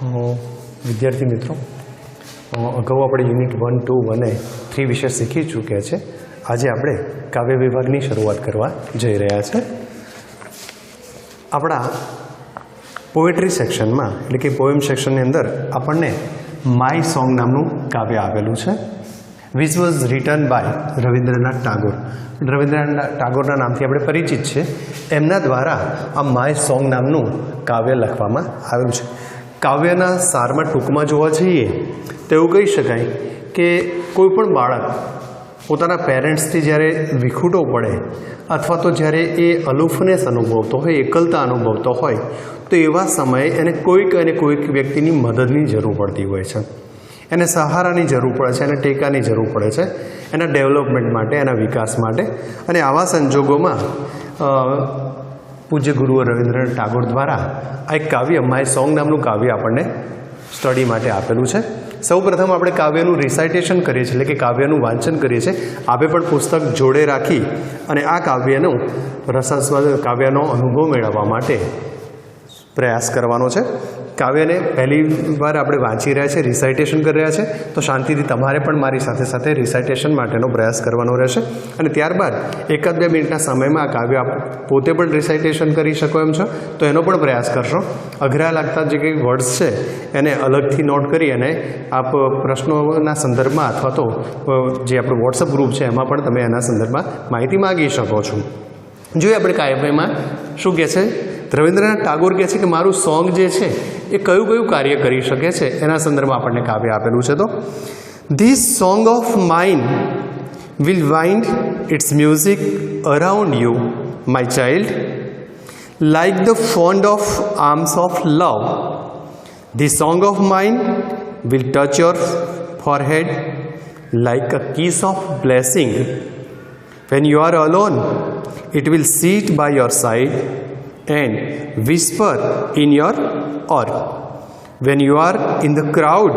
વિદ્યાર્થી મિત્રો, અગાઉ આપણે યુનિટ 1, 2 અને 3 વિશે શીખી ચૂક્યા છે. આજે આપણે કાવ્ય વિભાગની શરૂઆત કરવા જઈ રહ્યા છે. આપણા પોએટ્રી સેક્શનમાં એટલે કે પોએમ સેક્શનની અંદર આપણને માય સોંગ નામનું કાવ્ય આપેલું છે, which was written by Rabindranath Tagore. Rabindranath ટાગોરના નામથી આપણે પરિચિત છે. એમના દ્વારા આ માય સોંગ નામનું કાવ્ય લખવામાં આવેલું છે. કાવ્યના સારમાં ટૂંકમાં જોવા જઈએ તો એવું કહી શકાય કે કોઈ પણ બાળક પોતાના પેરેન્ટ્સથી જ્યારે વિખૂટો પડે અથવા તો જ્યારે એ અલુફનેસ અનુભવતો હોય, એકલતા અનુભવતો હોય, તો એવા સમયે એને કોઈક અને કોઈક વ્યક્તિની મદદની જરૂર પડતી હોય છે. એને સહારાની જરૂર પડે છે, એને ટેકાની જરૂર પડે છે, એના ડેવલપમેન્ટ માટે, એના વિકાસ માટે. અને આવા સંજોગોમાં પૂજ્ય ગુરુ રવિન્દ્રનાથ ટાગોર દ્વારા આ એક કાવ્ય માય સોંગ નામનું કાવ્ય આપણને સ્ટડી માટે આપેલું છે. સૌપ્રથમ આપણે કાવ્યનું રિસાઇટેશન કરીએ છીએ, એટલે કે કાવ્યનું વાંચન કરીએ છીએ. આપણે પણ પુસ્તક જોડે રાખી અને આ કાવ્યનું રસાસ્વાદ, કાવ્યનો અનુભવ મેળવવા માટે પ્રયાસ કરવાનો છે. કાવ્યને પહેલી વાર આપણે વાંચી રહ્યા છીએ, રિસાઇટેશન કરી રહ્યા છે, તો શાંતિથી તમારે પણ મારી સાથે સાથે રિસાઇટેશન માટેનો પ્રયાસ કરવાનો રહેશે. અને ત્યારબાદ 1-2 મિનિટના સમયમાં આ કાવ્ય આપ પોતે પણ રિસાઇટેશન કરી શકો એમ છો, તો એનો પણ પ્રયાસ કરશો. અઘરા લાગતા જે કંઈ વર્ડ્સ છે એને અલગથી નોટ કરી અને આપ પ્રશ્નોના સંદર્ભમાં અથવા તો જે આપણું વોટ્સઅપ ગ્રુપ છે એમાં પણ તમે એના સંદર્ભમાં માહિતી માગી શકો છો. જોઈએ આપણે કાવ્યમાં શું કહે છે. રવિન્દ્રનાથ ટાગોર કહે છે કે મારું સોંગ જે છે એ કયું કયું કાર્ય કરી શકે છે, એના સંદર્ભમાં આપણને કાવ્ય આપેલું છે. તો this song of mine will wind its music around you my child, like the fond of arms of love. This song of mine will touch your forehead like a kiss of blessing. When you are alone it will sit by your side and whisper in your ear. When you are in the crowd,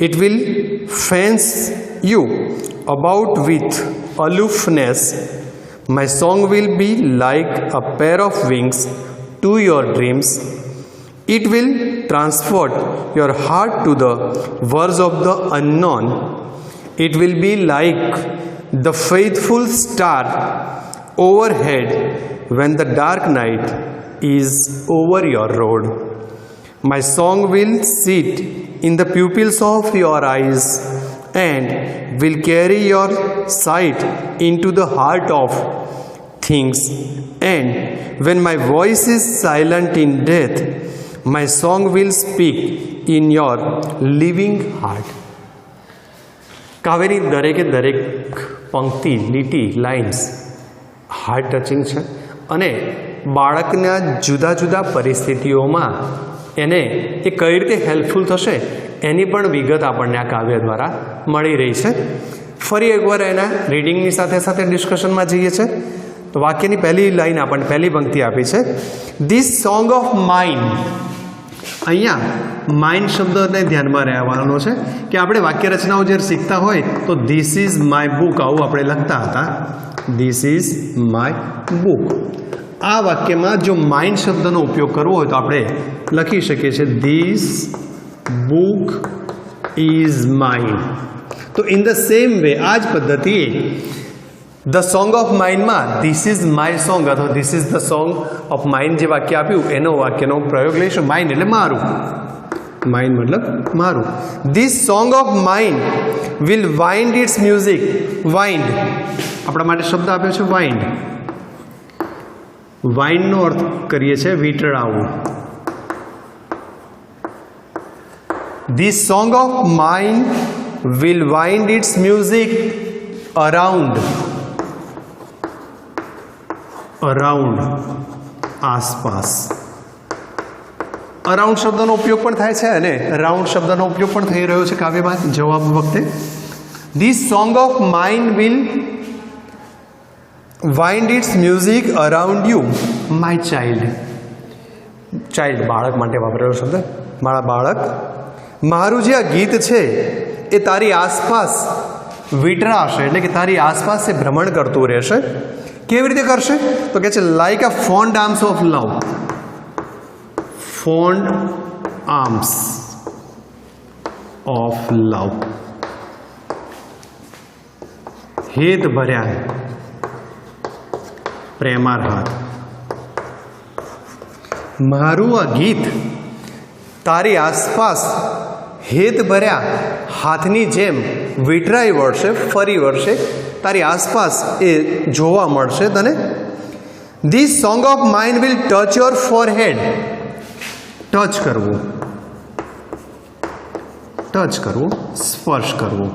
it will fence you about with aloofness. My song will be like a pair of wings to your dreams. It will transport your heart to the words of the unknown. It will be like the faithful star overhead when the dark night is over your road. My song will sit in the pupils of your eyes and will carry your sight into the heart of things. And when my voice is silent in death, my song will speak in your living heart. કાવ્યની દરેક પંક્તિ, લીટી, lines heart touching છે અને બાળકના જુદા જુદા પરિસ્થિતિઓમાં એને એ કઈ રીતે હેલ્પફુલ થશે એની પણ વિગત આપણને આ કાવ્ય દ્વારા મળી રહી છે. ફરી એકવાર એના રીડિંગની સાથે સાથે ડિસ્કશનમાં જઈએ છીએ. તો વાક્યની પહેલી લાઈન આપણને પહેલી પંક્તિ આપી છે, ધીસ સોંગ ઓફ માઇન. અહીંયા માઇન્ડ શબ્દને ધ્યાનમાં રહેવાનો છે કે આપણે વાક્ય રચનાઓ જ્યારે શીખતા હોય તો ધીસ ઇઝ માય બુક આવું આપણે લખતા હતા. This is my book. આ વાક્યમાં જો માઇન્ડ શબ્દનો ઉપયોગ કરવો હોય તો આપણે લખી શકીએ છીએ ધીસ બુક ઇઝ માઇન. તો ઇન ધ સેમ વે આ જ પદ્ધતિએ ધ સોંગ ઓફ માઇનમાં ધીસ ઇઝ માય સોંગ અથવા this is the song of mine જે વાક્ય આપ્યું એનો વાક્યનો પ્રયોગ લઈશું. માઇન એટલે મારું, માઇન મતલબ મારું. This song of mine will wind its music. Wind આપણા માટે શબ્દ આપ્યો છે વાઇન્ડ. વાઇન્ડનો અર્થ કરીએ છીએ વીંટળાવું. This song of mine will wind its music around. Around આસપાસ. અરાઉન્ડ શબ્દનો ઉપયોગ પણ થાય છે અને રાઉન્ડ શબ્દનો ઉપયોગ પણ થઈ રહ્યો છે કાવ્યમાં જવાબ વખતે. This song of mine will wind its music around you my child. Child બાળક માટે વાપરેલો શબ્દ. મારા બાળક, મારું જે આ ગીત છે એ તારી આસપાસ વીંટળાશે, એટલે કે તારી આસપાસ એ ભ્રમણ કરતું રહેશે. કેવી રીતે કરશે તો કહે છે like a found arms of love. Found arms of લવ. હેત ભર્યા પ્રેમાર હાથ. મારું આ ગીત તારી આસપાસ હેત ભર્યા હાથની જેમ વિટરાઈ વળશે, ફરી વળશે, તારી આસપાસ એ જોવા મળશે તને. This song of mind will touch your forehead. Touch કરવું, ટચ કરવું, સ્પર્શ કરવું.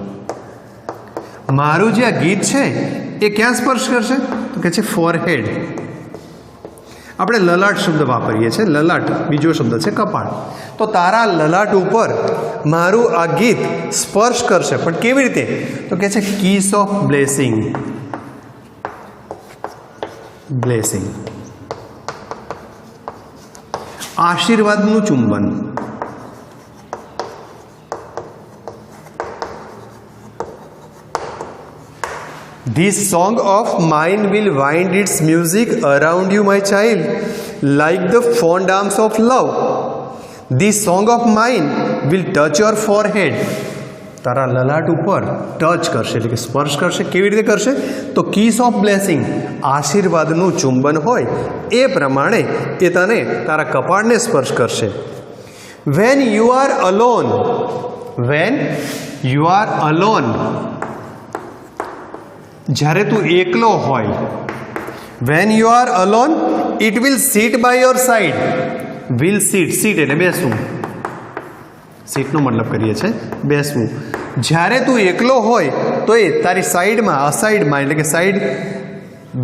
મારું જે આ ગીત છે એ ક્યાં સ્પર્શ કરશે? તો કે છે ફોરહેડ. આપણે લલાટ શબ્દ વાપરીએ છીએ. લલાટ બીજો શબ્દ છે કપાળ. તો તારા લલાટ ઉપર મારું આ ગીત સ્પર્શ કરશે. પણ કેવી રીતે? તો કે છે કિસ ઓફ બ્લેસિંગ. બ્લેસિંગ, આશીર્વાદનું ચુંબન. This song of mine will wind its music around you, my child, like the fond arms of love. This song of mine will touch your forehead. તારા લલાટ ઉપર ટચ કરશે, એટલે કે સ્પર્શ કરશે. કેવી રીતે કરશે? તો કિસ ઓફ બ્લેસિંગ, આશીર્વાદનું ચુંબન હોય એ પ્રમાણે એ તને તારા કપાળને સ્પર્શ કરશે. When you are alone, when you are alone, જ્યારે તું એકલો હોય. When you are alone it will sit by your side. Will sit, sit એટલે બેસવું. સીટનો મતલબ કરીએ છીએ બેસવું. જ્યારે તું એકલો હોય તો એ તારી સાઈડમાં, અસાઈડમાં એટલે કે સાઈડ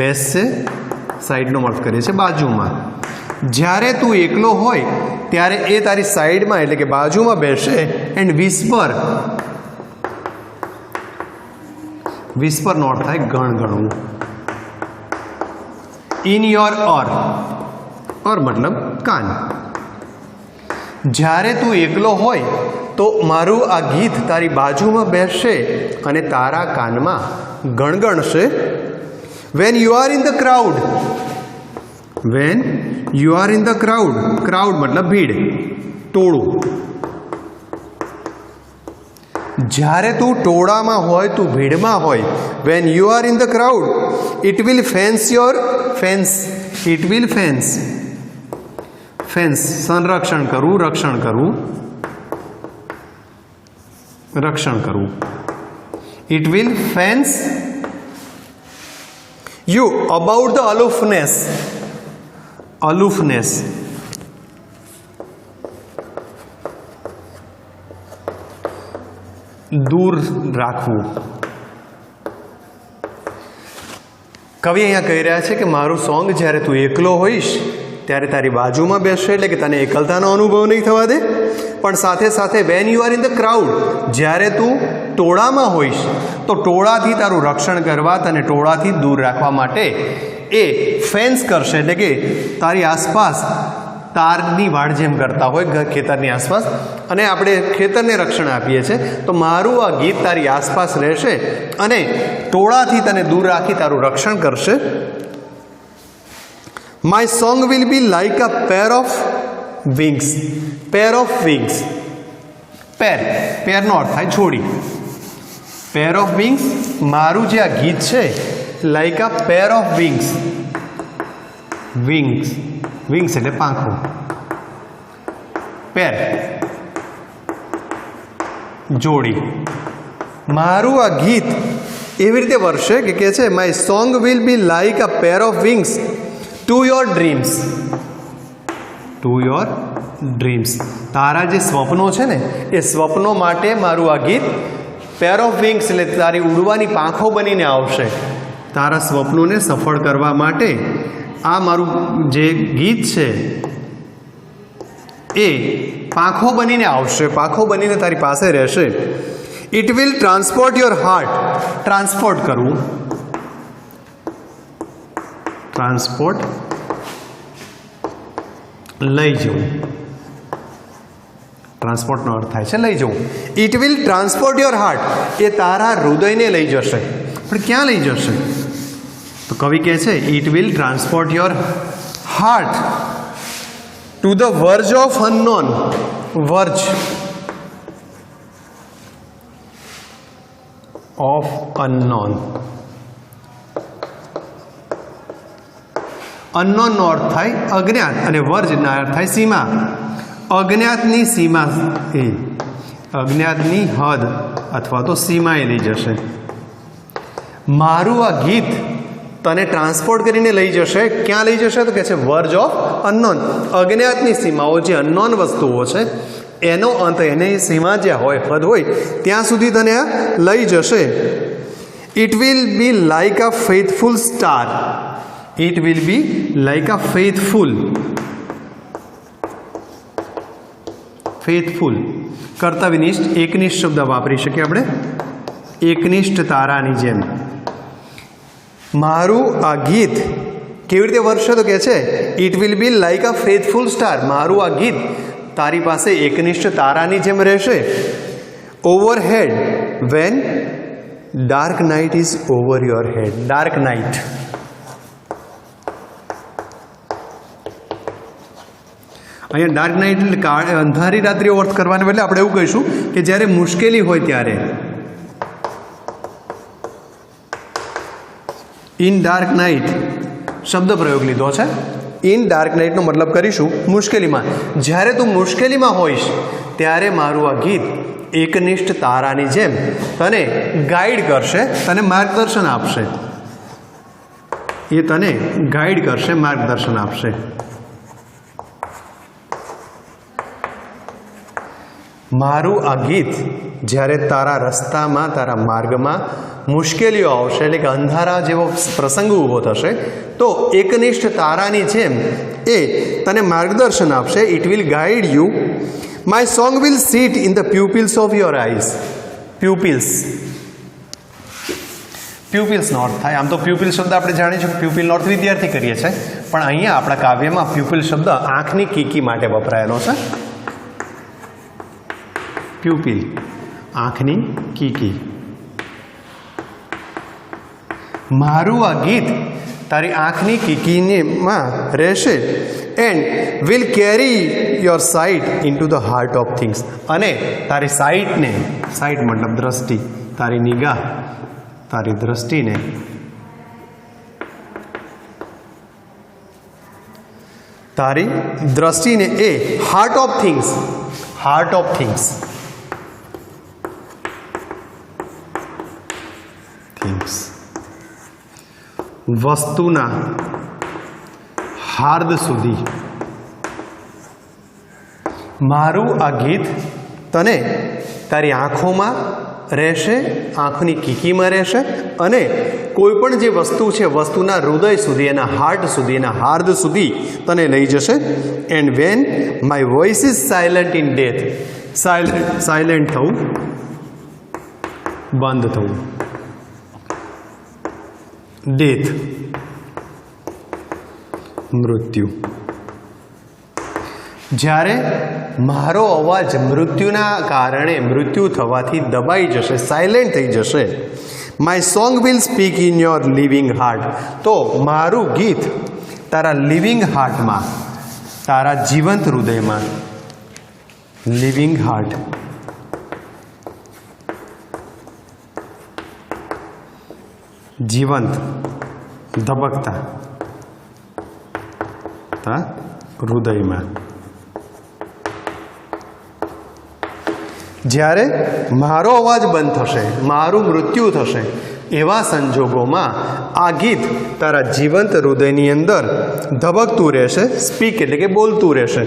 બેસશે. સાઈડનો મતલબ કરીએ છીએ બાજુમાં. જ્યારે તું એકલો હોય ત્યારે એ તારી સાઈડમાં એટલે કે બાજુમાં બેસશે. એન્ડ વિસ્પર, વિસ્પરનો અર્થ થાય ગણગણવું. ઇન યોર ઓર, ઓર મતલબ કાન. જ્યારે તું એકલો હોય તો મારું આ ગીત તારી બાજુમાં બેસશે અને તારા કાનમાં ગણગણશે. When you are in the crowd, when you are in the crowd, crowd મતલબ ભીડ, ટોળું. જ્યારે તું ટોળામાં હોય, તું ભીડમાં હોય. When you are in the crowd it will fans your fans, it will fans, fans સંરક્ષણ કરવું, રક્ષણ કરવું, રક્ષણ કરવું. It will fence you about the અલુફનેસ, અલુફનેસ દૂર રાખવું. કવિ અહીંયા કહી રહ્યા છે કે મારું સોંગ જ્યારે તું એકલો હોઈશ ત્યારે તારી બાજુમાં બેસશે, એટલે કે તને એકલતાનો અનુભવ નહીં થવા દે. પણ સાથે સાથે van you are in the crowd, જ્યારે તું ટોળામાં હોઈશ તો ટોળાથી તારું રક્ષણ કરવા, તને ટોળાથી દૂર રાખવા માટે એ ફેન્સ કરશે, એટલે કે તારી આસપાસ તારની વાડ જેમ કરતા હોય ખેતરની આસપાસ, અને આપણે ખેતરને રક્ષણ આપીએ છીએ. તો મારું આ ગીત તારી આસપાસ રહેશે અને ટોળાથી તને દૂર રાખી તારું રક્ષણ કરશે. My song will be like a pair of wings, pair of wings. Pair, પેરનો અર્થ થાય છોડી. પેર ઓફ વિંગ્સ, મારું જે આ ગીત છે like a pair of wings. Wings, wings એટલે પાંખો. પેર જોડી. મારું આ ગીત એવી રીતે વરસે કે કહે છે my song will be like a pair of wings to your dreams, two your dreams. તારા જે સ્વપ્નો છે ને એ સ્વપ્નો માટે મારું આ ગીત પેર ઓફ વિંગ્સ એટલે તારી ઉડવાની પાંખો બનીને આવશે. તારા સ્વપ્નોને સફળ કરવા માટે આ મારું જે ગીત છે એ પાંખો બનીને આવશે, પાંખો બનીને તારી પાસે રહેશે. It will transport your heart, transport કરવું, ટ્રાન્સપોર્ટ લઈ જવું. ટ્રાન્સપોર્ટનો અર્થ થાય છે લઈ જવું. It will transport your heart, એ તારા હૃદયને લઈ જશે. પણ ક્યાં લઈ જશે? તો કવિ કહે છે it will transport your heart to the verge of unknown, verge of unknown. અનનોનનો અર્થ થાય અજ્ઞાત અને વર્જના અર્થ થાય સીમા. અજ્ઞાતની સીમા એ અજ્ઞાતની હદ અથવા તો સીમાએ લઈ જશે. મારું આ ગીત તને ટ્રાન્સપોર્ટ કરીને લઈ જશે. ક્યાં લઈ જશે? તો કહે છે વર્જ ઓફ અનનોન. અજ્ઞાતની સીમાઓ, જે અનનોન વસ્તુઓ છે એનો અંત, એની સીમા જ્યાં હોય, હદ હોય, ત્યાં સુધી તને આ લઈ જશે. It will be like a faithful star. It will be like a faithful. Faithful કર્તવ્યનિષ્ઠ, એકનિષ્ઠ શબ્દ વાપરી શકીએ આપણે. એકનિષ્ઠ તારાની જેમ. મારું આ ગીત કેવી રીતે વર્તશે? તો કહે છે it will be like a faithful star. મારું આ ગીત તારી પાસે એકનિષ્ઠ તારાની જેમ રહેશે. Overhead when dark night is over your head. Dark night, અહીંયા ડાર્ક નાઇટ એટલે અંધારી રાત્રિઓ અર્થ કરવાને બદલે આપણે એવું કહીશું કે જ્યારે મુશ્કેલી હોય ત્યારે. ઇન ડાર્ક નાઇટ શબ્દ પ્રયોગ લીધો છે. ઇન ડાર્ક નાઇટનો મતલબ કરીશું મુશ્કેલીમાં. જ્યારે તું મુશ્કેલીમાં હોઈશ ત્યારે મારું આ ગીત એકનિષ્ઠ તારાની જેમ તને ગાઈડ કરશે, તને માર્ગદર્શન આપશે. એ તને ગાઈડ કરશે, માર્ગદર્શન આપશે. મારું આ ગીત જ્યારે તારા રસ્તામાં, તારા માર્ગમાં મુશ્કેલીઓ આવશે, એટલે કે અંધારા જેવો પ્રસંગ ઊભો થશે, તો એકનિષ્ઠ તારાની જેમ એ તને માર્ગદર્શન આપશે. It will guide you. My song will sit in the pupils of your eyes. Pupils, પ્યુપિલ્સનો અર્થ થાય, આમ તો પ્યુપિલ શબ્દ આપણે જાણીશું કે પ્યુપિલનો અર્થ વિદ્યાર્થી કરીએ છીએ, પણ અહીંયા આપણા કાવ્યમાં પ્યુપિલ શબ્દ આંખની કીકી માટે વપરાયેલો છે. પ્યુપિલ, આંખની કીકી. મારું આ ગીત તારી આંખની કીકીમાં રહેશે. And will carry your sight into the heart of things. અને તારી સાઇટને, સાઇટ મતલબ દ્રષ્ટિ, તારી નિગાહ, તારી દ્રષ્ટિને એ heart of things, heart of things, વસ્તુના હાર્દ સુધી. મારું આ ગીત તને તારી આંખોમાં રહેશે, આંખની કીકીમાં રહેશે, અને કોઈ પણ જે વસ્તુ છે વસ્તુના હૃદય સુધી, એના હાર્ટ સુધી, એના હાર્દ સુધી તને લઈ જશે. And when my voice is silent in death. Silent થવું, બંધ થવું. ડેથ, મૃત્યુ. જ્યારે મારો અવાજ મૃત્યુના કારણે, મૃત્યુ થવાથી દબાઈ જશે, સાયલેન્ટ થઈ જશે. My song will speak in your living heart. તો મારું ગીત તારા લિવિંગ હાર્ટમાં, તારા જીવંત હૃદયમાં, લિવિંગ હાર્ટ, જીવંત, ધબકતા હૃદયમાં. જ્યારે મારો અવાજ બંધ થશે, મારું મૃત્યુ થશે, એવા સંજોગોમાં આ ગીત તારા જીવંત હૃદયની અંદર ધબકતું રહેશે. સ્પીક એટલે કે બોલતું રહેશે.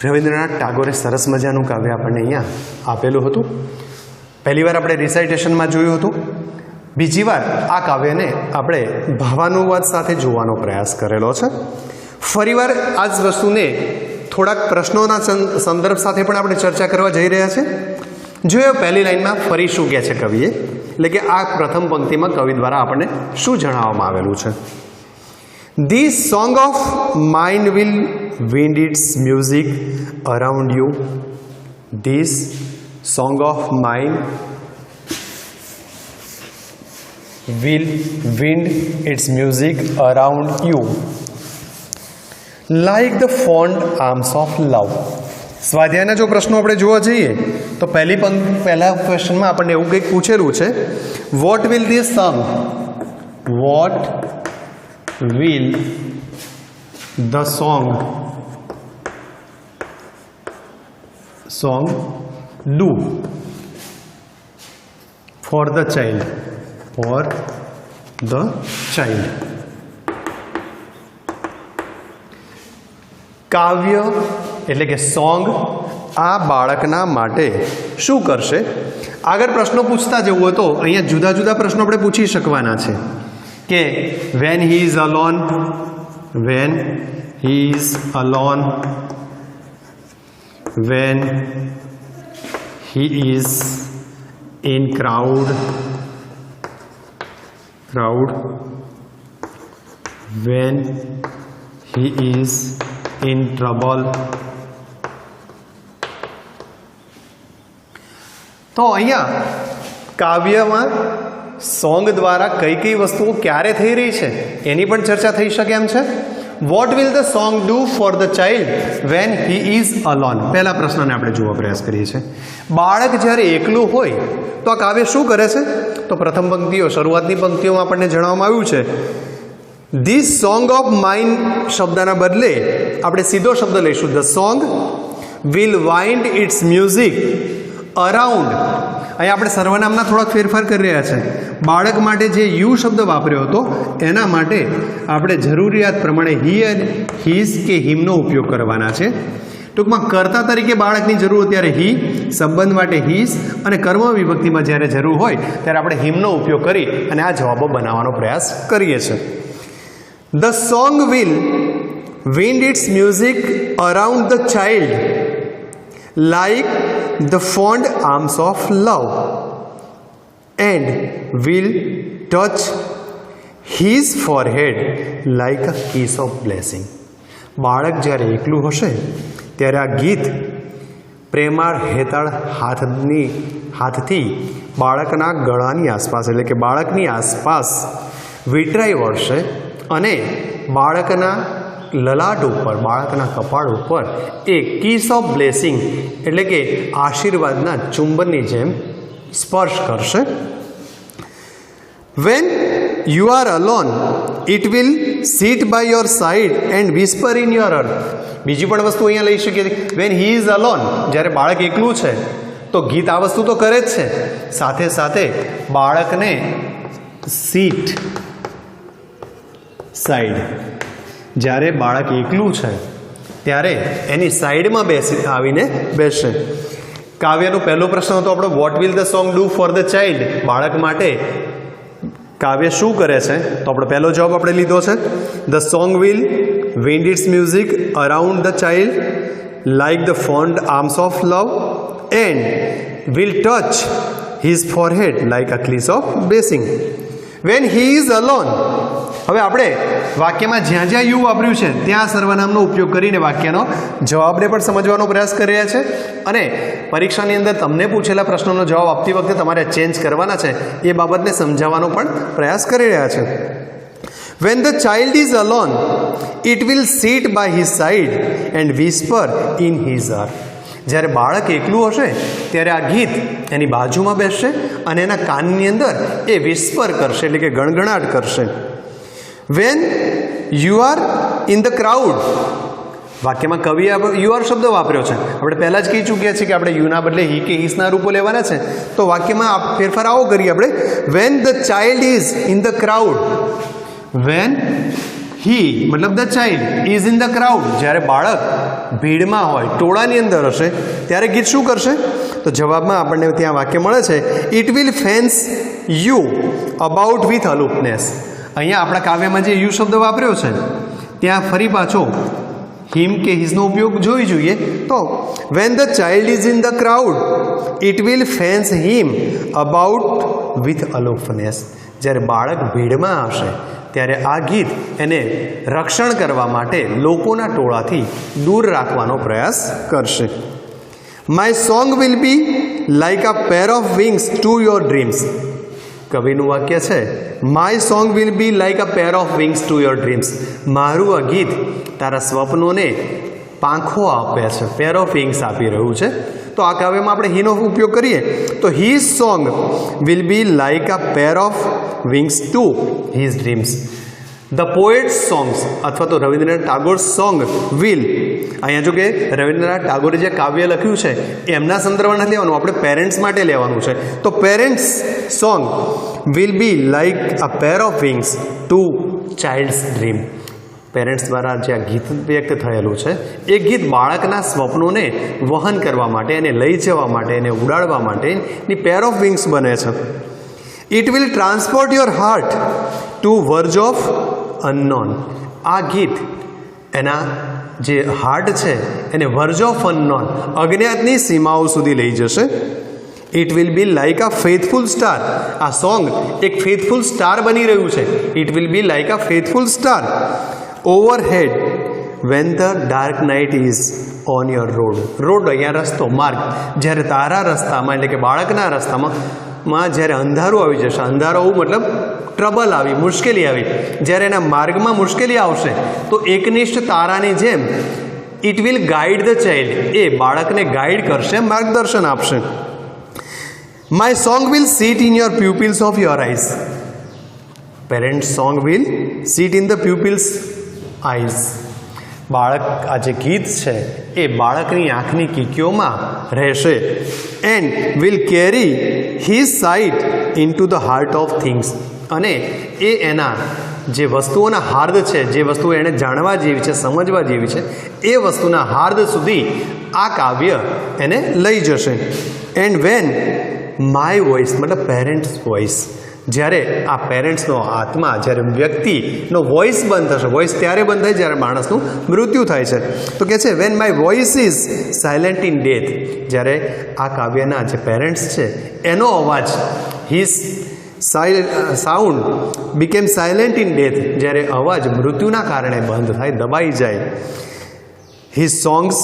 રવિન્દ્રનાથ ટાગોરે સરસ મજાનું કાવ્ય આપણને અહીંયા આપેલું હતું. પહેલી વાર આપણે રિસાઇટેશનમાં જોયું હતું, બીજી વાર આ કાવ્યને આપણે ભાવાનુવાદ સાથે જોવાનો પ્રયાસ કરેલો છે. ફરીવાર આ જ વસ્તુને થોડાક પ્રશ્નોના સંદર્ભ સાથે પણ આપણે ચર્ચા કરવા જઈ રહ્યા છે. જોયો પહેલી લાઈનમાં ફરી શું કહે છે કવિએ, એટલે કે આ પ્રથમ પંક્તિમાં કવિ દ્વારા આપણને શું જણાવવામાં આવેલું છે. This song of mine will wind its music around you. This song of mine will wind its music around you like the fond arms of love. સ્વાધ્યાયના જો પ્રશ્નો આપણે જોવા જઈએ તો પહેલા ક્વેશ્ચનમાં આપણને એવું કંઈક પૂછેલું છે, what will this song do for the child. કાવ્ય એટલે કે સોંગ આ બાળકના માટે શું કરશે? આગળ પ્રશ્નો પૂછતા જવું હોય તો અહીંયા જુદા જુદા પ્રશ્નો આપણે પૂછી શકવાના છે કે when he is alone, when he is in crowd, when he is in trouble. તો અહીંયા કાવ્યમાં સોંગ દ્વારા કઈ કઈ વસ્તુઓ ક્યારે થઈ રહી છે એની પણ ચર્ચા થઈ શકે એમ છે. Vote will the song do for the child van he is alone? પહેલા પ્રશ્નને આપણે જોવા પ્રયાસ કરીએ છીએ. બાળક જ્યારે એકલું હોય તો આ કાવ્ય શું કરે છે? તો પ્રથમ પંક્તિઓ, શરૂઆતની પંક્તિઓમાં આપણને જણાવવામાં આવ્યું છે ધીસ સોંગ ઓફ માઇન શબ્દના બદલે આપણે સીધો શબ્દ લઈશું the song will wind its music around. અહીંયા આપણે સર્વનામના થોડાક ફેરફાર કરી રહ્યા છે. બાળક માટે જે યુ શબ્દ વાપર્યો હતો એના માટે આપણે જરૂરિયાત પ્રમાણે હી અને હીઝ કે હિમનો ઉપયોગ કરવાના છે. ટૂંકમાં કર્તા તરીકે બાળકની જરૂર હોય ત્યારે હી, સંબંધ માટે હીઝ અને કર્મ વિભક્તિમાં જ્યારે જરૂર હોય ત્યારે આપણે હિમનો ઉપયોગ કરી અને આ જવાબો બનાવવાનો પ્રયાસ કરીએ છીએ. The song will wind its music around the child like the fond arms of love and will touch his forehead like a kiss of blessing. બાળક જ્યારે એકલું હશે ત્યારે આ ગીત પ્રેમાળ હેતાળ હાથથી બાળકના ગળાની આસપાસ એટલે કે બાળકની આસપાસ વીંટળાઈ વળશે અને બાળકના લલાટ ઉપર, બાળકના કપાળ ઉપર એ કિસ ઓફ બ્લેસિંગ એટલે કે આશીર્વાદના ચુંબનની જેમ સ્પર્શ કરશે. When you are alone it will sit by your side and whisper in your ear. બીજી પણ વસ્તુ અહીંયા લઈ શકીએ. વેન હી ઇઝ અલોન, જ્યારે બાળક એકલું છે તો ગીત આ વસ્તુ તો કરે જ છે, સાથે સાથે બાળકને સીટ સાઈડ, જ્યારે બાળક એકલું છે ત્યારે એની સાઈડમાં આવીને બેસશે. કાવ્યનો પહેલો પ્રશ્ન હતો આપણો vote will the song do for the child? બાળક માટે કાવ્ય શું કરે છે? તો આપણો પહેલો જવાબ આપણે લીધો છે the song will wind its music around the child like the fond arms of love and will touch his forehead like a kiss of blessing when he is alone. હવે આપણે વાક્યમાં જ્યાં જ્યાં યુ વાપર્યું છે ત્યાં સર્વનામનો ઉપયોગ કરીને વાક્યનો જવાબને પણ સમજવાનો પ્રયાસ કરી રહ્યા છે અને પરીક્ષાની અંદર તમને પૂછેલા પ્રશ્નોનો જવાબ આપતી વખતે તમારે ચેન્જ કરવાના છે એ બાબતને સમજાવવાનો પણ પ્રયાસ કરી રહ્યા છે. When the child is alone, it will sit by his side and whisper in his ear. જ્યારે બાળક એકલું હશે ત્યારે આ ગીત એની બાજુમાં બેસશે અને એના કાનની અંદર એ વિસ્પર કરશે એટલે કે ગણગણાટ કરશે. When you are in the crowd, વાક્યમાં કવિએ યુ આર શબ્દ વાપર્યો છે. આપણે પહેલાં જ કહી ચૂક્યા છીએ કે આપણે યુના બદલે હી કે હિસના રૂપો લેવાના છે. તો વાક્યમાં ફેરફાર આવો કરીએ આપણે. When the child is in the crowd, when he મતલબ the child is in the crowd, જ્યારે બાળક ભીડમાં હોય, ટોળાની અંદર હશે ત્યારે ગીત શું કરશે? તો જવાબમાં આપણને ત્યાં વાક્ય મળે છે it will fence you about with aloofness. અહીંયા આપણા કાવ્યમાં જે યુ શબ્દ વાપર્યો છે ત્યાં ફરી પાછો હિમ કે હિઝનો ઉપયોગ જોઈ જોઈએ. તો when the child is in the crowd it will fence him about with aloofness. જ્યારે બાળક ભીડમાં આવશે ત્યારે આ ગીત એને રક્ષણ કરવા માટે લોકોના ટોળાથી દૂર રાખવાનો પ્રયાસ કરશે. My song will be like a pair of wings to your dreams. કવિનું વાક્ય છે, my song will be like a pair of wings to your dreams. મારું આ ગીત તારા સ્વપ્નોને પાંખો આપે છે, પેર ઓફ વિંગ્સ આપી રહ્યું છે. તો આ કાવ્યમાં આપણે હીનો ઉપયોગ કરીએ તો his song will be like a pair of wings two his dreams. The poets songs અથવા તો રવિન્દ્રનાથ ટાગોર સોંગ વિલ, અહીંયા જો કે રવિન્દ્રનાથ ટાગોરે જે કાવ્ય લખ્યું છે એમના સંદર્ભમાં નથી લેવાનું, આપણે પેરેન્ટ્સ માટે લેવાનું છે. તો parents song will be like a pair of wings two childs dream. Parents દ્વારા જે આ ગીત વ્યક્ત થયેલું છે એ ગીત બાળકના સ્વપ્નોને વહન કરવા માટે, એને લઈ જવા માટે, એને ઉડાડવા માટેની પેર ઓફ વિંગ્સ બને છે. It will transport your heart two verge of unknown. આ ગીત એના જે હાર્ટ છે એને વર્જ ઓફ અનનોન, અજ્ઞાતની સીમાઓ સુધી લઈ જશે. It will be like a faithful star. આ સોંગ એક ફેથફુલ સ્ટાર બની રહ્યું છે. It will be like a faithful star overhead van the dark night is on your road. Road અહીંયા રસ્તો, માર્ગ. જ્યારે તારા રસ્તામાં એટલે કે બાળકના રસ્તામાં જ્યારે અંધારું આવી જશે, અંધારો આવું મતલબ ટ્રબલ આવી, મુશ્કેલી આવી, જ્યારે એના માર્ગમાં મુશ્કેલી આવશે તો એકનિષ્ઠ તારાની જેમ it will guide the child. એ બાળકને ગાઈડ કરશે, માર્ગદર્શન આપશે. My song will sit in your pupils of your eyes. Parent song will sit in the pupils eyes. બાળક આ જે ગીત છે એ બાળકની આંખની કીકીઓમાં રહેશે. And will carry his site into the heart of things. અને એ એના જે વસ્તુઓના હાર્દ છે, જે વસ્તુઓ એણે જાણવા જેવી છે, સમજવા જેવી છે, એ વસ્તુના હાર્દ સુધી આ કાવ્ય એને લઈ જશે. એન્ડ વેન માય વોઇસ મતલબ પેરેન્ટ્સ વોઇસ, જ્યારે આ પેરેન્ટ્સનો આત્મા, જ્યારે વ્યક્તિનો વોઇસ બંધ થશે, વોઇસ ત્યારે બંધ થાય જ્યારે માણસનું મૃત્યુ થાય છે. તો કહે છે when my voice is silent in death. જ્યારે આ કાવ્યના જે પેરેન્ટ્સ છે એનો અવાજ, his sound became silent in death, જ્યારે અવાજ મૃત્યુના કારણે બંધ થાય, દબાઈ જાય. હિઝ સોંગ્સ,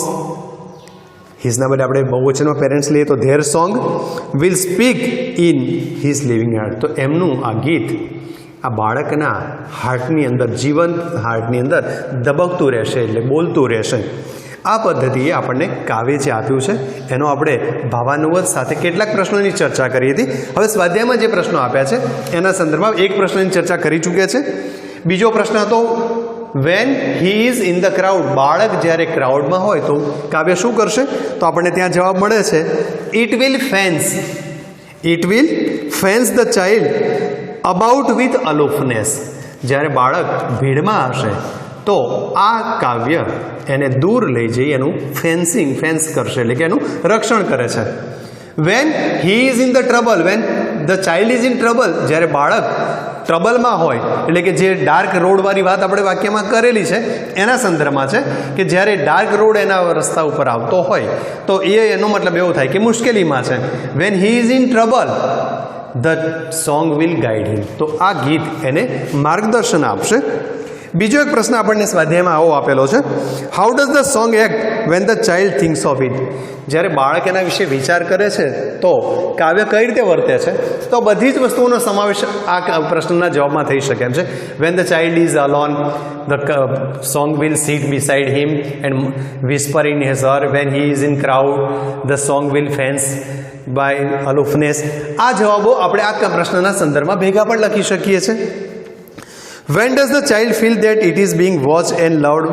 હિઝના બદલે આપણે બહુવચનમાં પેરેન્ટ્સ લઈએ તો there song will speak in his living heart. તો એમનું આ ગીત આ બાળકના હાર્ટની અંદર, જીવંત હાર્ટની અંદર દબકતું રહેશે, એટલે બોલતું રહેશે. આ પદ્ધતિએ આપણને કાવ્ય જે આપ્યું છે એનો આપણે ભાવાનુવાદ સાથે કેટલાક પ્રશ્નોની ચર્ચા કરી હતી. હવે સ્વાધ્યાયમાં જે પ્રશ્નો આપ્યા છે એના સંદર્ભમાં એક પ્રશ્નની ચર્ચા કરી ચૂક્યા છે. બીજો પ્રશ્ન હતો van he is in the crowd. બાળક જ્યારે ક્રાઉડમાં હોય તો કાવ્ય શું કરશે? તો આપણને ત્યાં જવાબ મળે છે it will fence. It will fans the child about with aloofness. જ્યારે બાળક ભીડમાં હશે તો આ કાવ્ય એને દૂર લઈ જઈ એનું ફેન્સ કરશે, એટલે કે એનું રક્ષણ કરે છે. When he is in the trouble, van the child is in trouble. જ્યારે બાળક ટ્રબલમાં હોય, એટલે કે જે ડાર્ક રોડવાળી વાત આપણે વાક્યમાં કરેલી છે એના સંદર્ભમાં છે કે જ્યારે ડાર્ક રોડ એના રસ્તા ઉપર આવતો હોય તો એનો મતલબ એવો થાય કે મુશ્કેલીમાં છે. When he is in trouble the song will guide him. તો આ ગીત એને માર્ગદર્શન આપશે. બીજો એક પ્રશ્ન આપણને સ્વાધ્યાયમાં આવો આપેલો છે, how does the song act van the child thinks of it. જ્યારે બાળક એના વિશે વિચાર કરે છે તો કાવ્ય કઈ રીતે વર્તે છે? તો બધી જ વસ્તુઓનો સમાવેશ આ પ્રશ્નના જવાબમાં થઈ શકે એમ છે. When the child is alone the song will sit beside him and whisper in his ear. When he is in crowd the song will fence by aloofness. આ જવાબો આપણે આ પ્રશ્નના સંદર્ભમાં ભેગા પણ લખી શકીએ છીએ. When does the child feel that it is being watched and loved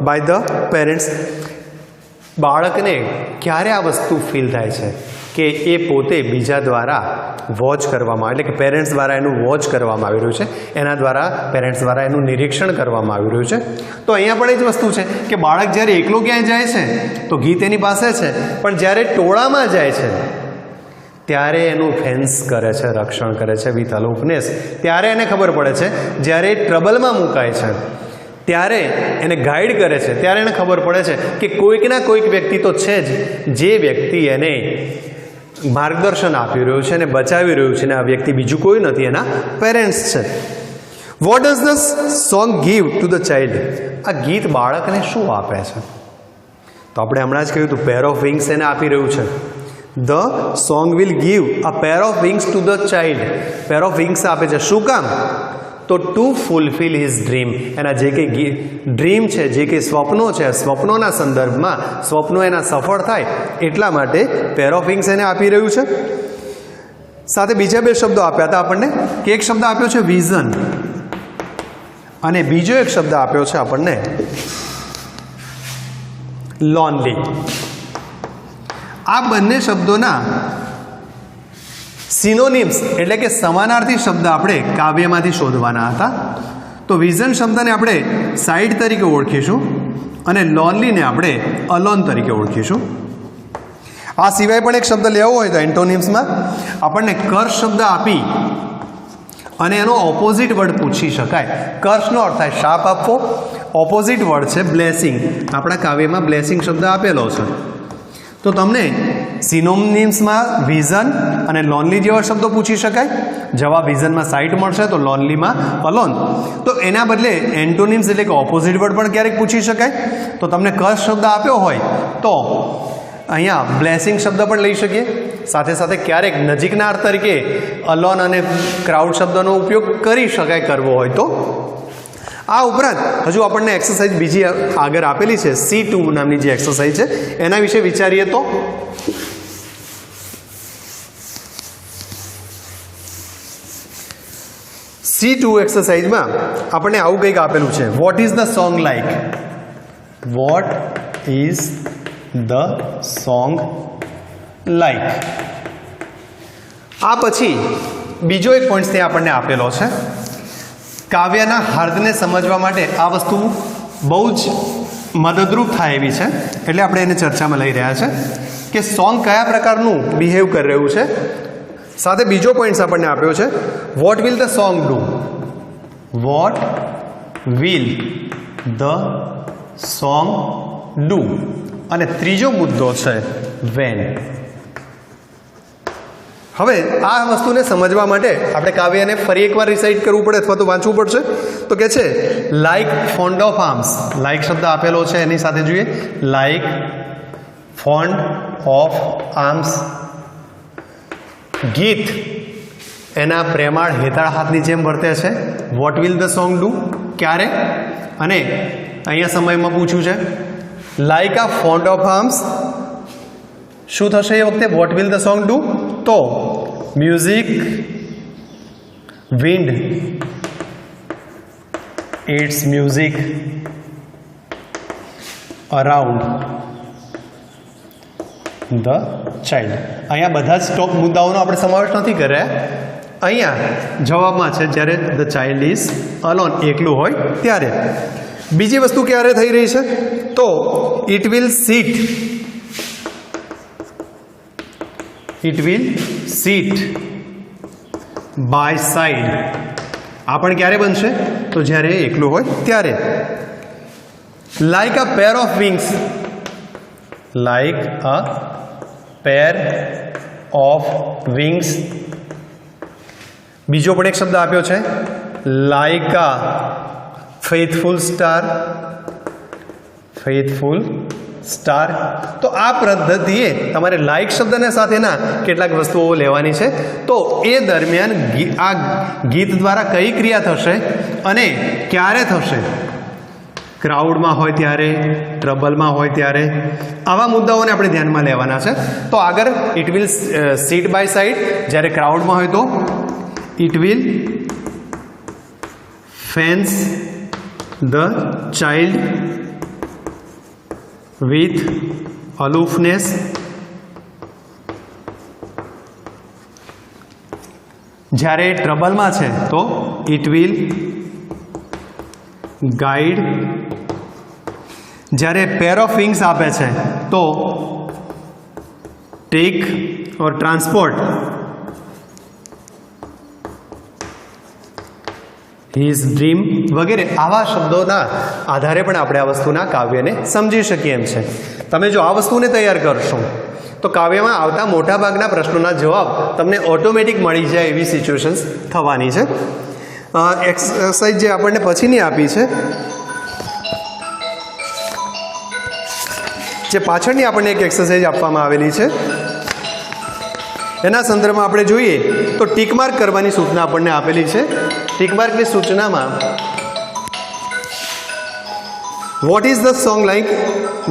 by the parents? બાળકને ક્યારે આ વસ્તુ ફીલ થાય છે કે એ પોતે બીજા દ્વારા વોચ કરવામાં, એટલે કે પેરેન્ટ્સ દ્વારા એનું વોચ કરવામાં આવી રહ્યું છે, એના દ્વારા પેરેન્ટ્સ દ્વારા એનું નિરીક્ષણ કરવામાં આવી રહ્યું છે. તો અહીંયા પણ એ જ વસ્તુ છે કે બાળક જ્યારે એકલો ક્યાંય જાય છે તો ગીત એની પાસે છે, પણ જ્યારે ટોળામાં જાય છે ત્યારે એનું ફેન્સ કરે છે, રક્ષણ કરે છે વિથ અલોફનેસ. ત્યારે એને ખબર પડે છે, જ્યારે ટ્રબલમાં મુકાય છે ત્યારે એને ગાઈડ કરે છે, ત્યારે એને ખબર પડે છે કે કોઈકના કોઈક વ્યક્તિ તો છે જ જે વ્યક્તિ એને માર્ગદર્શન આપી રહ્યું છે અને બચાવી રહ્યું છે, અને આ વ્યક્તિ બીજું કોઈ નથી, એના પેરેન્ટ્સ છે. What does the song give to the child? આ ગીત બાળકને શું આપે છે? તો આપણે હમણાં જ કહ્યું હતું પેર ઓફ વિંગ્સ એને આપી રહ્યું છે. The song will give a pair of wings to the child. Pair of wings આપે છે, શું કામ? તો ટુ ફૂલફિલ હિઝ ડ્રીમ. એના જે કંઈ ડ્રીમ છે, જે કંઈ સ્વપ્નો છે, સ્વપ્નોના સંદર્ભમાં સ્વપ્નો એના સફળ થાય એટલા માટે પેર ઓફ વિંગ્સ એને આપી રહ્યું છે. સાથે બીજા બે શબ્દો આપ્યા હતા આપણને, કે એક શબ્દ આપ્યો છે વિઝન અને બીજો એક શબ્દ આપ્યો છે આપણને લોનલી. આ બંને શબ્દોના સિનોનિમ્સ એટલે કે સમાનાર્થી શબ્દ આપણે કાવ્યમાંથી શોધવાના હતા. તો વિઝન શબ્દને આપણે સાઇડ તરીકે ઓળખીશું અને લોનલીને આપણે અલોન તરીકે ઓળખીશું. આ સિવાય પણ એક શબ્દ લેવો હોય તો એન્ટોનિમ્સમાં આપણને કર્ષ શબ્દ આપી અને એનો ઓપોઝિટ વર્ડ પૂછી શકાય. કર્ષનો અર્થ થાય શાપ આપવો, ઓપોઝિટ વર્ડ છે બ્લેસિંગ. આપણા કાવ્યમાં બ્લેસિંગ શબ્દ આપેલો છે. તો તમને સિનોનિમ્સમાં વિઝન અને લોનલી જેવા શબ્દો પૂછી શકાય. જવાબ વિઝનમાં સાઇટ મળશે તો લોનલીમાં અલોન. તો એના બદલે એન્ટોનિમ્સ એટલે કે ઓપોઝિટ વર્ડ પણ ક્યારેક પૂછી શકાય. તો તમને કર્ષ શબ્દ આપ્યો હોય તો અહીંયા બ્લેસિંગ શબ્દ પણ લઈ શકીએ. સાથે સાથે ક્યારેક નજીકના અર્થ તરીકે અલોન અને ક્રાઉડ શબ્દનો ઉપયોગ કરી શકાય કરવો હોય તો. આ ઉપરાંત હજુ આપણને એક્સરસાઇઝ બીજી આગળ આપેલી છે, C2 નામની જે એક્સરસાઇઝ છે એના વિશે વિચારીએ તો C2 એક્સરસાઇઝમાં આપણને આવું કંઈક આપેલું છે. Vote is the song like? Vote is the song like? આ પછી બીજો એક પોઈન્ટ ત્યાં આપણને આપેલો છે. કાવ્યના હાર્દને સમજવા માટે આ વસ્તુ બહુ જ મદદરૂપ થાય એવી છે, એટલે આપણે એને ચર્ચામાં લઈ રહ્યા છે કે સોંગ કયા પ્રકારનું બિહેવ કરી રહ્યું છે. સાથે બીજો પોઈન્ટ આપણને આપ્યો છે, vote will the song do? Vote will the song do? અને ત્રીજો મુદ્દો છે વેન. હવે આ વસ્તુને સમજવા માટે આપણે કાવ્યને ફરી એકવાર રિસાઇટ કરવું પડે અથવા તો વાંચવું પડશે. તો કે છે like found of arms. Like શબ્દ આપેલો છે એની સાથે જોઈએ, લાઇક ફોન્ડ ઓફ આર્મ્સ. ગીત એના પ્રેમાળ હેતાળ હાથની જેમ વર્તે છે. Vote will the song do? ક્યારે? અને અહીંયા સમયમાં પૂછ્યું છે લાઇક આ ફોન્ડ ઓફ આર્મ્સ. શું થશે એ વખતે? What will the song do? તો music, wind, its music around the child. અહીંયા બધા જ ટોપ મુદ્દાઓનો આપણે સમાવેશ નથી કર્યા. અહીંયા જવાબમાં છે જ્યારે ધ ચાઇલ્ડ ઇઝ અલોન, એકલું હોય ત્યારે. બીજી વસ્તુ ક્યારે થઈ રહી છે? તો it will sit. It will sit by side. આ પણ ક્યારે બનશે? તો જ્યારે એકલું હોય ત્યારે. Like a pair of wings. Like a pair of wings. બીજો પણ એક શબ્દ આપ્યો છે like a faithful star. Faithful star. તો આ પદ્ધતિએ તમારે લાઇક શબ્દને સાથેના કેટલાક વસ્તુઓ લેવાની છે. તો એ દરમિયાન આ ગીત દ્વારા કઈ ક્રિયા થશે અને ક્યારે થશે? ક્રાઉડમાં હોય ત્યારે, ટ્રબલમાં હોય ત્યારે. આવા મુદ્દાઓને આપણે ધ્યાનમાં લેવાના છે. તો આગળ it will sit by side. જ્યારે ક્રાઉડમાં હોય તો it will fans the child with aloofness. જ્યારે ટ્રબલમાં છે તો ઇટ વિલ ગાઈડ. જ્યારે પેર ઓફ વિંગ્સ આપે છે તો ટેક ઓર ટ્રાન્સપોર્ટ હિઝ ડ્રીમ વગેરે. આવા શબ્દોના આધારે પણ આપણે આ વસ્તુના કાવ્યને સમજી શકીએ એમ છે. તમે જો આ વસ્તુને તૈયાર કરશો તો કાવ્યમાં આવતા મોટાભાગના પ્રશ્નોના જવાબ તમને ઓટોમેટિક મળી જાય એવી સિચ્યુએશન્સ થવાની છે. એક્સરસાઇઝ જે આપણને પછીની આપી છે, જે પાછળની આપણને એક એક્સરસાઇઝ આપવામાં આવેલી છે એના સંદર્ભમાં આપણે જોઈએ તો ટીકમાર્ક કરવાની સૂચના આપણને આપેલી છે. ટીકમાર્કની સૂચનામાં what is the song like,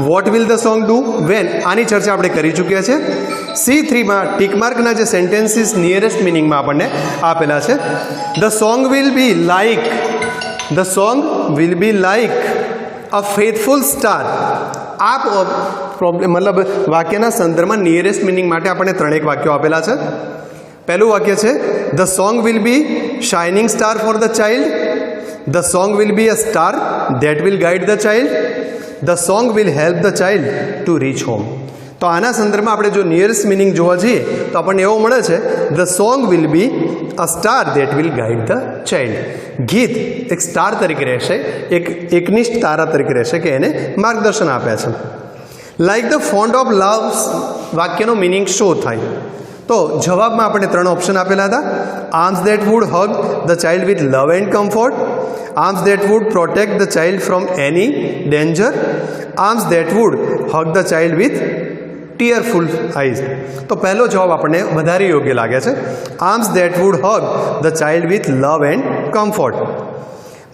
what will the song do, when, આની ચર્ચા આપણે કરી ચૂક્યા છે. C3માં ટીકમાર્કના જે સેન્ટેન્સીસ નિયરેસ્ટ મિનિંગમાં આપણને આપેલા છે. The song will be like, the song will be like a faithful star. આ પ્રોબ્લેમ મતલબ વાક્યના સંદર્ભમાં નિયરેસ્ટ મિનિંગ માટે આપણને 3 વાક્યો આપેલા છે. પહેલું વાક્ય છે the song will B shining star for the child, the song will B a star that will guide the child, the song will help the child to reach home. તો આના સંદર્ભમાં આપણે જો નિયરેસ્ટ મિનિંગ જોવા જઈએ તો આપણને એવો મળે છે the song will B a star that will guide the child. ગીત એક સ્ટાર તરીકે રહેશે, એક એકનિષ્ઠ તારા તરીકે રહેશે કે એને માર્ગદર્શન આપ્યા છે. Like the fond of love વાક્યનો મિનિંગ શું થાય? તો જવાબમાં આપણે 3 ઓપ્શન આપેલા હતા. Arms that would hug the child with love and comfort, arms that would protect the child from any danger, arms that would hug the child with tearful eyes. તો પહેલો જવાબ આપણને વધારે યોગ્ય લાગે છે. Arms that would hug the child with love and comfort.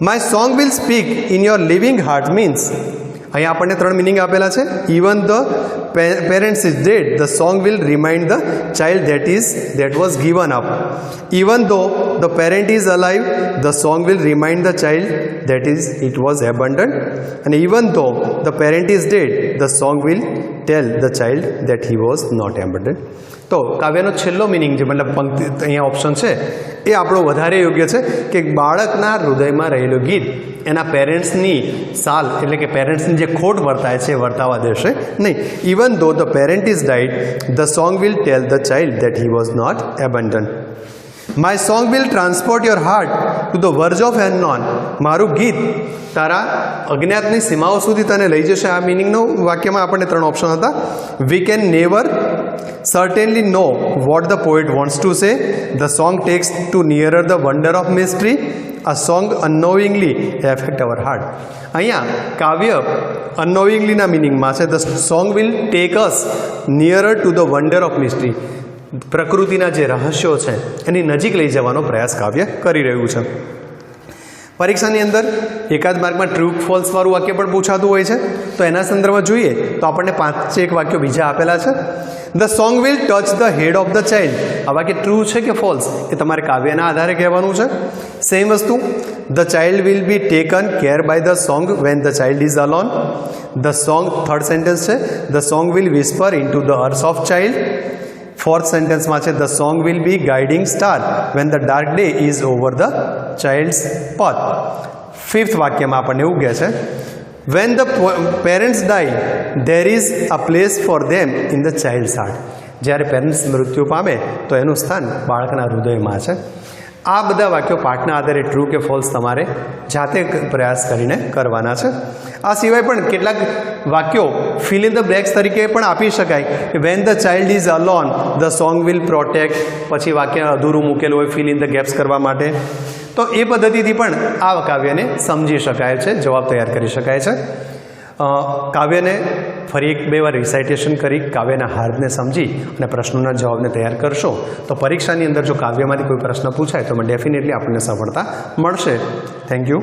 My song will speak in your living heart means, અહીંયા આપણને 3 મિનિંગ આપેલા છે. Even the parents is dead the song will remind the child that was given up. Even though the parent is alive the song will remind the child that it was abandoned. અને even though the parent is dead the song will tell the child that he was not abandoned. તો કાવ્યનો છેલ્લો meaning જે મતલબ પંક્તિ અહીંયા option છે એ આપણો વધારે યોગ્ય છે કે બાળકના હૃદયમાં રહેલું ગીત એના પેરેન્ટ્સની સાલ એટલે કે પેરેન્ટ્સની જે ખોટ વર્તાય છે એ વર્તાવા દેશે નહીં. Even though the parent is died the song will tell the child that he was not abandoned. My song will transport your heart to the verge of unknown. મારું ગીત તારા અજ્ઞાતની સીમાઓ સુધી તને લઈ જશે. આ મિનિંગનો વાક્યમાં આપણને 3 ઓપ્શન હતા. We can never certainly know what the poet wants to say. The song takes to nearer the wonder of mystery. A song unknowingly affect our heart. અહીંયા કાવ્ય unknowinglyના મિનિંગમાં છે. The song will take us nearer to the wonder of mystery. પ્રકૃતિના જે રહસ્યો છે એની નજીક લઈ જવાનો પ્રયાસ કાવ્ય કરી રહ્યું છે. પરીક્ષાની અંદર એકાદ માર્કમાં ટ્રુ ફોલ્સ વાળું વાક્ય પણ પૂછાતું હોય છે. તો એના સંદર્ભમાં જોઈએ તો આપણને 5 વાક્યો બીજા આપેલા છે. The song will touch the head of the child. આ વાક્ય ટ્રુ છે કે ફોલ્સ એ તમારે કાવ્યના આધારે કહેવાનું છે. સેમ વસ્તુ the child will be taken care by the song when the child is alone. The song third sentence છે the song will whisper into the ear of child. Fourth સેન્ટેન્સમાં છે the song will be guiding star when the dark day is over the child's path. Fifth વાક્યમાં આપણને એવું કહે છે when the parents die there is a place for them in the childs heart. જ્યારે parents મૃત્યુ પામે તો એનું સ્થાન બાળકના હૃદયમાં છે. આ બધા વાક્યો પાઠના આધારે ટ્રુ કે ફોલ્સ તમારે જાતે પ્રયાસ કરીને કરવાના છે. આ સિવાય પણ કેટલાક વાક્યો ફિલ ઇન ધ બ્લેક્સ તરીકે પણ આપી શકાય કે van the child is alone the song will protect. પછી વાક્ય અધૂરું મૂકેલું હોય ફિલ ઇન ધ ગેપ્સ કરવા માટે. તો એ પદ્ધતિથી પણ આ કાવ્યને સમજી શકાય છે, જવાબ તૈયાર કરી શકાય છે. કાવ્યને ફરી 1-2 વાર રિસાઇટેશન કરી કાવ્યના હાર્દને સમજી અને પ્રશ્નોના જવાબને તૈયાર કરશો તો પરીક્ષાની અંદર જો કાવ્યમાંથી કોઈ પ્રશ્ન પૂછાય તો ડેફિનેટલી આપણને સફળતા મળશે. Thank you.